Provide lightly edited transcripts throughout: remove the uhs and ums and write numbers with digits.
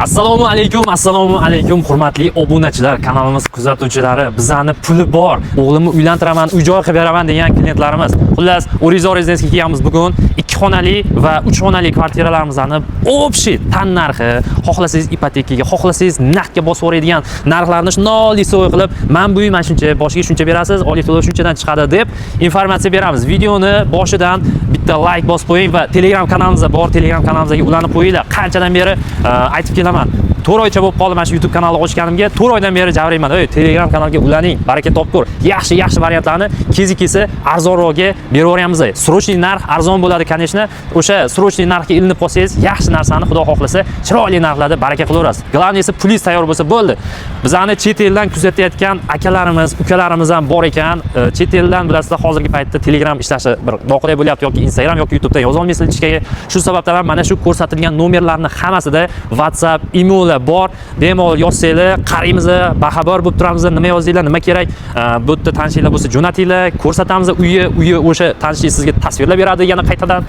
Assalomu alaykum hurmatli obunachilar, kanalimiz kuzatuvchilari. Bizani puli bor, o'g'limni uylantiraman, uy-joy qilib beraman degan klientlarimiz. Xullas, Orizo Rezidensiyaga kelganmiz bugun. 2 xonali va 3 xonali kvartiralarimizni общий tan narxi, xohlasangiz ipotekaga, xohlasangiz naqdga bosib o'raydigan narxlarni shunday so'y qilib, men bu uyman shuncha, boshiga shuncha berasiz, oylik to'lov shunchadan chiqadi deb informatsiya beramiz. Videoni boshidan bitta like bosib qo'ying va Telegram kanalimizda bor, Telegram kanalimizga ulanib qo'yinglar. Qanchadan beri aytib kelaman. 4 oycha bo'lib qoldi mana shu YouTube kanalini ochganimga. 4 oydan beri javrayman. Telegram kanalga ulaning, baraka topib ko'r. Yaxshi variantlarni kezi arzonroqga berib o'ramiz. Срочный narx arzon bo'ladi, конечно. O'sha срочный narxga ilinib qolsangiz, yaxshi narsani Xudo xohlasa, chiroyli narxlarda baraka qilaverasiz. Glавныйsi pulingiz tayyor bo'lsa bo'ldi. Bizani chet eldan kuzatayotgan akalarimiz, ukalarimiz ham bor ekan. Chet eldan bilasizlar, hozirgi paytda Telegram ishlashi bir noqulay bo'lyapti yoki Instagram yoki YouTube'da yoza olmaysizlar ichkaga. Shu sababdan ham mana shu ko'rsatilgan nomerlarni hammasida WhatsApp, email bor. Bemalol yozsanglar, qaraymiz, baxabar bo'lib turamiz, nima yozdinglar, nima kerak. Bu yerda tanishinglar bo'lsa jo'natinglar, ko'rsatamiz uyi o'sha tanishingiz sizga tasvirlab beradi. Yana qaytadan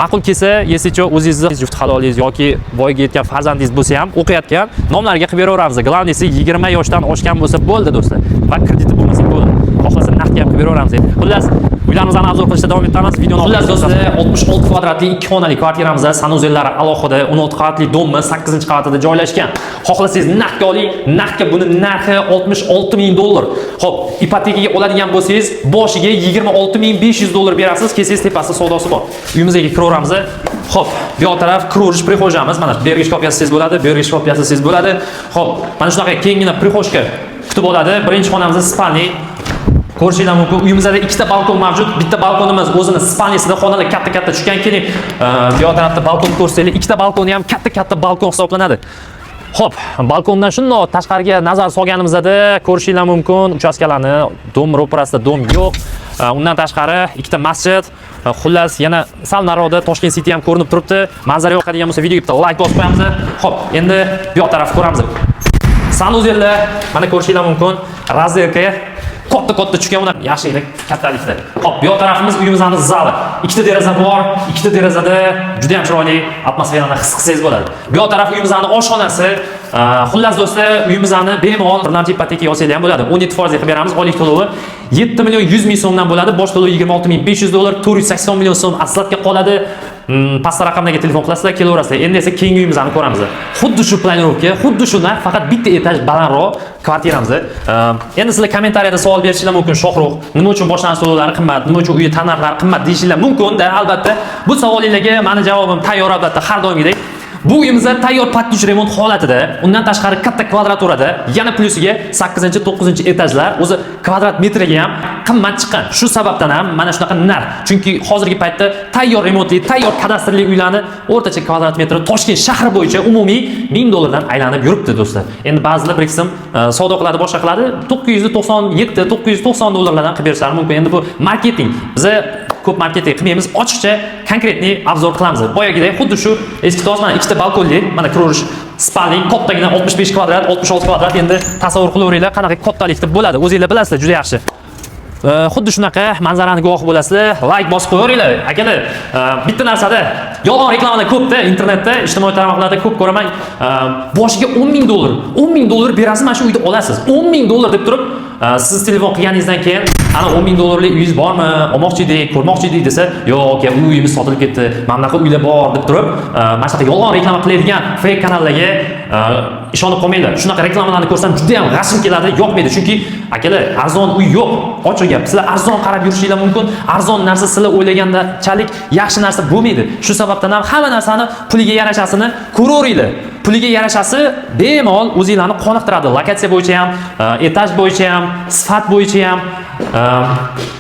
ma'qul kelsa, yesicho o'zingizni juft halolingiz yoki voyaga yetgan farzandingiz bo'lsa ham o'qiyotgan nomlarga qilib beraveramiz. Главныйsi 20 yoshdan oshgan bo'lsa bo'ldi do'stlar. Va krediti bo'lmasa bo'ldi. Xohlasa naqdga ham qilib beraveramiz. Xullas, uylarimizni obzor qilishda davom etamiz. Videoni xullas do'stlar, 66 kvadratli 2 xonali kvartiramizda sanuzellari alohida 16 qavatli dommi 8-qavatida joylashgan. Xohlasangiz naqdga oling. Naqdga buni narxi $66,000. Xo'p, ipotekaga oladigan bo'lsangiz, boshiga $26,500 berasiz. Kelsangiz tepasida savdosi bor. Uyimizga kiraveramiz. Xo'p, bu yoq taraf kiruvchi prixojamiz. Mana bergich kopiyasiz bo'ladi, bergich kopiyasiz bo'ladi. Xo'p, mana shunaqa kengina prixojka kutib oladi. Birinchi xonamizda spalni. Ko'rishinglar mumkin. Uyimizda ikkita balkon mavjud. Bitta balkonimiz o'zini spalnisida, xonalar katta tushgan. Keling, bu yoq tarafda balkon ko'rsanglar, ikkita balkoni ham katta balkon hisoblanadi. Xo'p, balkondan shunday tashqariga nazar solganimizda ko'rishinglar mumkin, uchastkalarni dom ro'parasida dom yo'q. Undan tashqari ikkita masjid. Xullas, yana sal nariroqda Toshkent City ham ko'rinib turibdi. Manzara yoqadigan bo'lsa, videoga bitta like bosib qo'yamiz. Xo'p, endi bu yoq tarafni ko'ramiz. Sanuzellar, mana ko'rishinglar mumkin. Razdelka katta tushgan, uni yaxshilik kattalikda. Xo'p, bu yoq tarafimiz uyimizning zali. Ikkita deraza bor. Ikkita derazada juda ham chiroyli atmosferani his qilsangiz bo'ladi. Bu yoq taraf uyimizning oshxonasi. Xullas do'stlar, uyimizni bemalol birlamchi ipotekaga olsangiz ham bo'ladi. 17% qilib beramiz. Oylik to'lovi 7,100,000 so'mdan bo'ladi. Bosh to'lovi $26,500, 480 million so'm aslatga qoladi. Pastda raqamlarga telefon qilasizlar, kelaverasizlar. Endi esa keyingi uyimizni ko'ramiz. Xuddi shu planirovka, xuddi shu narx, faqat bitta etaj balandroq kvartiramiz. Endi sizlar kommentariyada savol berishinglar mumkin. Shohruh, nima uchun boshlanish to'lovlari qimmat, nima uchun uy tanarxlari qimmat deyishinglar mumkin-da. Albatta, bu savolingizga meni javobim tayyor, albatta, har doimgidek. Bu uyimizda tayyor patluch remont holatida, undan tashqari katta kvadraturada, yana plusiga 8-9 etajlar, o'zi kvadrat metriga ham qimmat chiqqan. Shu sababdan ham mana shunaqa narx. Chunki hozirgi paytda tayyor remontli, tayyor kadastrli uylarni o'rtacha kvadrat metri Toshkent shahri bo'yicha umumiy $1000 dan aylanib yuribdi do'stlar. Endi ba'zilar bir qism savdo qiladi, boshqa qiladi, $997-990 dan qilib berishlari mumkin. Endi bu marketing. Biz ko'p marketing qilmaymiz, ochiqcha konkretniy obzor qilamiz. Boyagidek xuddi shu eski toz mana ikkita balkonli, mana kiraverish spalni, kattagina 65 kvadrat, 66 kvadrat. Endi tasavvur qilaveringlar, qanaqa kattalikda bo'ladi. O'zingizlar bilasizlar, juda yaxshi. Xuddi shunaqa manzarani guvohi bo'lasizlar. Like bosib qo'yaveringlar. Akalar, bitta narsada yolg'on reklamalar ko'pda, internetda, ijtimoiy tarmoqlarda ko'p ko'raman. Boshiga $10,000, $10,000 berasiz, mana shu uyni olasiz. $10,000 deb turib, siz telefon qilganingizdan keyin ana $10,000lik uyingiz bormi, olmoqchi edik, ko'rmoqchi edik desa, yo'q, uyimiz sotilib ketdi, mana bunaqa uylar bor deb turib, mana shunaqa yolg'on reklama qiladigan fake kanallarga ishonib qolmanglar. Shunaqa reklamalarni ko'rsam juda ham g'ashim keladi, yoqmaydi. Chunki akalar, arzon uy yo'q. Ochiq gap. Sizlar arzon qarab yurishinglar mumkin. Arzon narsa sizlar o'ylaganchalik yaxshi narsa bo'lmaydi. Shu sababdan ham hamma narsani puliga yarashasini ko'raveringlar. Puliga yarashasi bemalol o'zingizlarni qoniqtiradi. Lokatsiya bo'yicha ham, etaj bo'yicha ham, sifat bo'yicha ham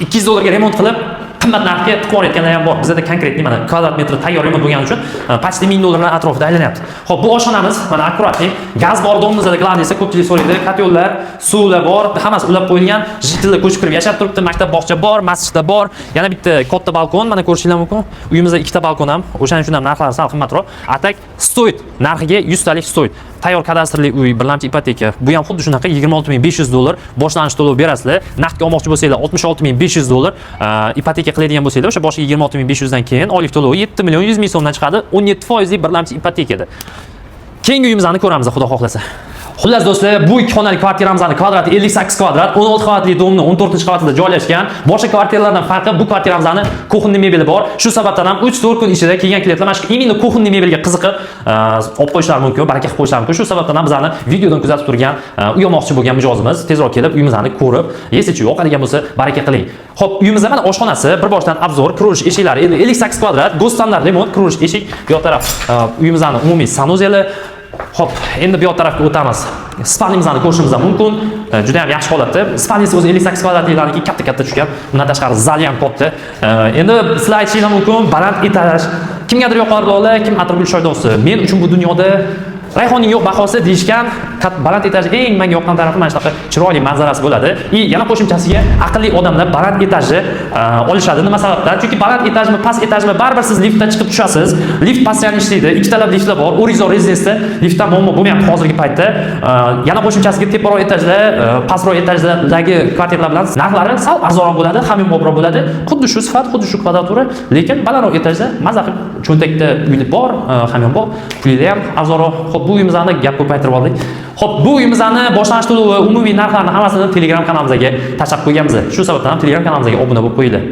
$200 ga remont qilib qimmat narxga tiqib olayotganlar ham bor. Bizda konkretni mana kvadrat metri tayyor remont bo'lgani uchun почти $1000 atrofida aylanyapti. Xo'p, bu oshxonamiz mana akkuratli gaz bor domimizda, glавныйsi ko'pchilik so'raydi. Kotellar, suvlar bor, hammasi ulab qo'yilgan. Jitillar ko'chib kirib yashab turibdi. Maktab, bog'cha bor, masjidlar bor. Yana bitta katta balkon, mana ko'rishinglar mumkin. Uyimizda ikkita balkon ham, o'shaning uchun ham narxlari sal qimmatroq. Atak stoyt narxiga 100 talik stoyt. Tayyor kadastrli uy, birlamchi ipoteka. Bu ham xuddi shunaqa $26,500 boshlanish to'lov berasizlar. Naqdga olmoqchi bo'lsanglar $66,500, ipoteka qiladigan bo'lsanglar o'sha boshiga $26,500 dan keyin oylik to'lovi $7,100,000 so'mdan chiqadi. 17% birlamchi ipotekada. Keyingi uyimizni ko'ramiz, xudo xohlasa. Xullas do'stlar, bu ikki xonali kvartiramizning kvadrati 58 kvadrat, 16 qavatli domni 14-qavatida joylashgan. Boshqa kvartiralardan farqi bu kvartiramizning kuxonli mebeli bor. Shu sababdan ham 3-4 kun ichida kelgan klientlar mana shu imенно kuxonli mebelga qiziqib olib qo'yishlari mumkin, baraka qilib qo'yishlari mumkin. Shu sababdan ham bizlarni videodan kuzatib turgan, uy olmoqchi bo'lgan mijozimiz tezroq kelib uyimizni ko'rib, yesichi yoqadigan bo'lsa, baraka qiling. Xo'p, uyimizda mana oshxonasi, bir boshdan obzor, kiruvchi eshiklari 58 kvadrat, go'st standart remont, kiruvchi eshik, bu yoq taraf uyimizning umumiy sanuzeli. Hop, endi bu yoq tarafga o'tamiz. Spalnimizni ko'rishimiz mumkin. Juda ham yaxshi holatda. Spalningiz o'zi 58 kvadratliklarniki katta tushgan. Bundan tashqari zali ham katta. Endi sizlar aytishingiz mumkin, baland etaj. Kimgadir yoqar lola, kim atrofli shoydosi. Men uchun bu dunyoda rayhonning yo'q bahosi deyishgan, baland etaj eng menga yoqqan tarafi mana shunaqa chiroyli manzarasi bo'ladi. Yana qo'shimchasiga aqlli odamlar baland etajni olishadi. Nima sababdan? Chunki baland etajmi, past etajmi baribir siz liftdan chiqib tushasiz. Lift postoyan ishlaydi. Ikkitalab liftlar bor. Horizon rezidensiya liftdan muammo bo'lmayapti hozirgi paytda. Yana qo'shimchasiga teparoq etajlar, pastroq etajlardagi kvartiralar bilan narxlari sal arzonroq bo'ladi, hamyonbobroq bo'ladi. Xuddi shu sifat, xuddi shu kvadratura, lekin balandroq etajda maza qilib cho'ntakda uyli bor, hamyonbop, pullar ham arzonroq. Bu uyimizni gap ko'p aytib oldik. Xo'p, bu uyimizni boshlanish to'lovi, umumiy narxlarni hammasini Telegram kanalimizga tashlab qo'yganmiz. Shu sababdan ham Telegram kanalimizga obuna bo'lib qo'yinglar.